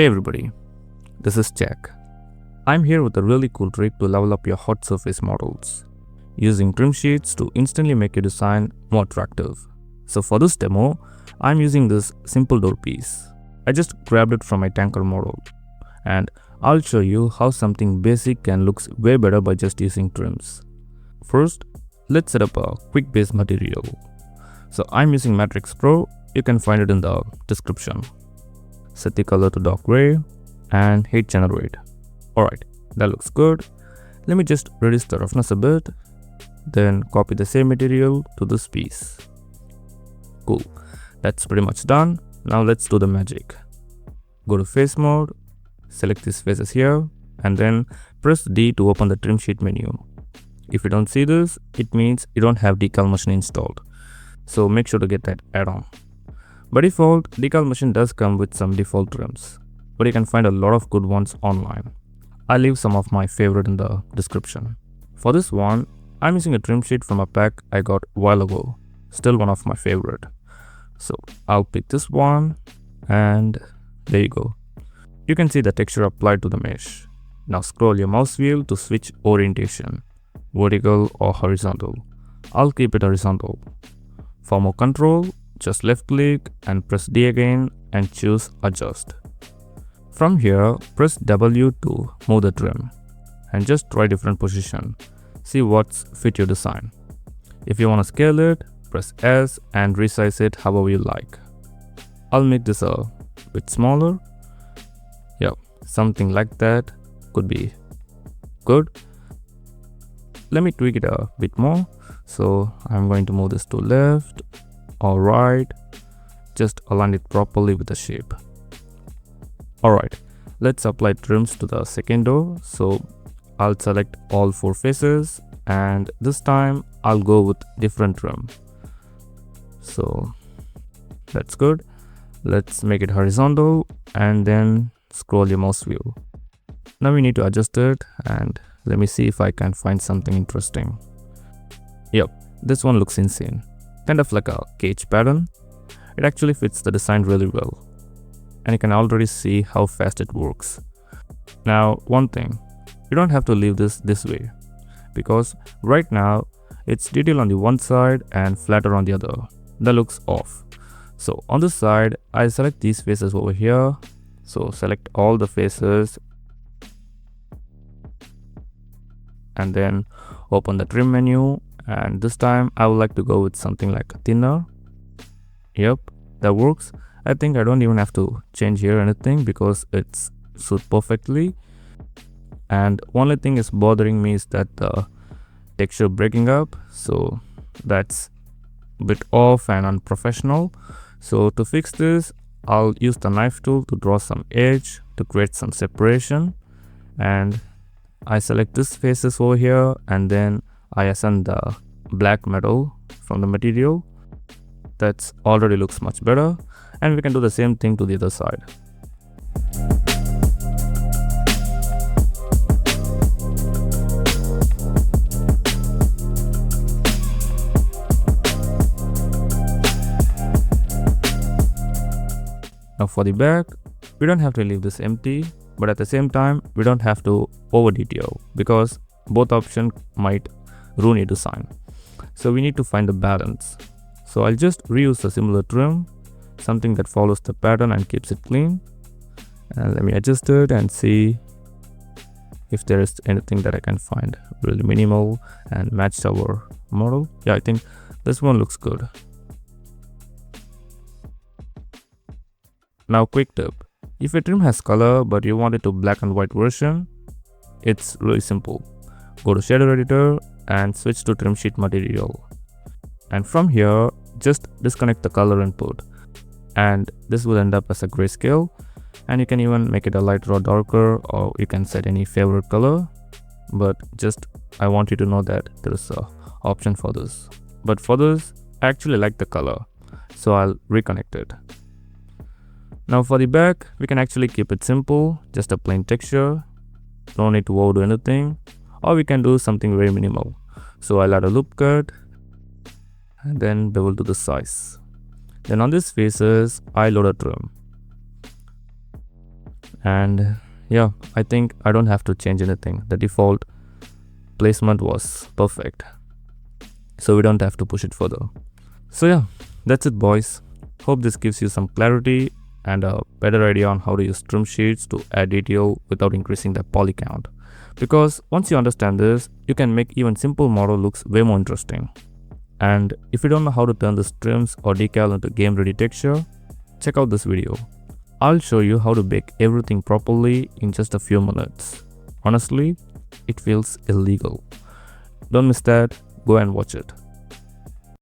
Hey everybody, this is Jack. I'm here with a really cool trick to level up your hot surface models, using trim sheets to instantly make your design more attractive. So for this demo, I'm using this simple door piece. I just grabbed it from my tanker model, and I'll show you how something basic can look way better by just using trims. First, let's set up a quick base material. So I'm using Matrix Pro, you can find it in the description. Set the color to dark gray and hit generate. Alright, that looks good. Let me just reduce the roughness a bit, then copy the same material to this piece. Cool, that's pretty much done. Now let's do the magic. Go to face mode, select these faces here, and then press D to open the trim sheet menu. If you don't see this, it means you don't have DECALmachine installed, so make sure to get that add-on. By default, DECALmachine does come with some default trims, but you can find a lot of good ones online. I'll leave some of my favorite in the description. For this one, I'm using a trim sheet from a pack I got a while ago, still one of my favorite. So I'll pick this one, and there you go. You can see the texture applied to the mesh. Now scroll your mouse wheel to switch orientation, vertical or horizontal. I'll keep it horizontal. For more control, just left click and press D again and choose adjust. From here, press W to move the trim and just try different position. See what's fit your design. If you want to scale it, press S and resize it however you like. I'll make this a bit smaller. Yeah, something like that could be good. Let me tweak it a bit more. So I'm going to move this to left or right, just align it properly with the shape. Alright, let's apply trims to the second door. So I'll select all 4 faces, and this time I'll go with different trim. So that's good. Let's make it horizontal and then scroll your mouse wheel. Now we need to adjust it, and let me see if I can find something interesting. Yep, this one looks insane. Kind of like a cage pattern. It actually fits the design really well, and you can already see how fast it works. Now one thing, you don't have to leave this way, because right now it's detail on the one side and flatter on the other. That looks off. So on this side, I select these faces over here. So select all the faces and then open the trim menu, and this time I would like to go with something like thinner. Yep, that works. I think I don't even have to change here anything because it's suits perfectly. And only thing is bothering me is that the texture breaking up, so that's a bit off and unprofessional. So to fix this, I'll use the knife tool to draw some edge to create some separation, and I select this faces over here, and then I ascend the black metal from the material. That already looks much better, and we can do the same thing to the other side. Now for the back, we don't have to leave this empty, but at the same time we don't have to over detail, because both options might ruin your design. So we need to find the balance. So I'll just reuse a similar trim, something that follows the pattern and keeps it clean. And let me adjust it and see if there is anything that I can find really minimal and match our model. Yeah, I think this one looks good. Now quick tip, if your trim has color but you want it to black and white version, it's really simple. Go to shader editor and switch to trim sheet material, and from here just disconnect the color input, and this will end up as a grayscale. And you can even make it a lighter or darker, or you can set any favorite color, but just I want you to know that there is a option for this. But for this, I actually like the color, so I'll reconnect it. Now for the back, we can actually keep it simple, just a plain texture, no need to overdo anything, or we can do something very minimal. So I'll add a loop cut and then bevel to the size. Then on these faces, I load a trim. And yeah, I think I don't have to change anything. The default placement was perfect, so we don't have to push it further. So yeah, that's it boys. Hope this gives you some clarity and a better idea on how to use trim sheets to add detail without increasing the poly count. Because once you understand this, you can make even simple model looks way more interesting. And if you don't know how to turn this trims or decal into game ready texture, check out this video. I'll show you how to bake everything properly in just a few minutes. Honestly, it feels illegal. Don't miss that, go and watch it.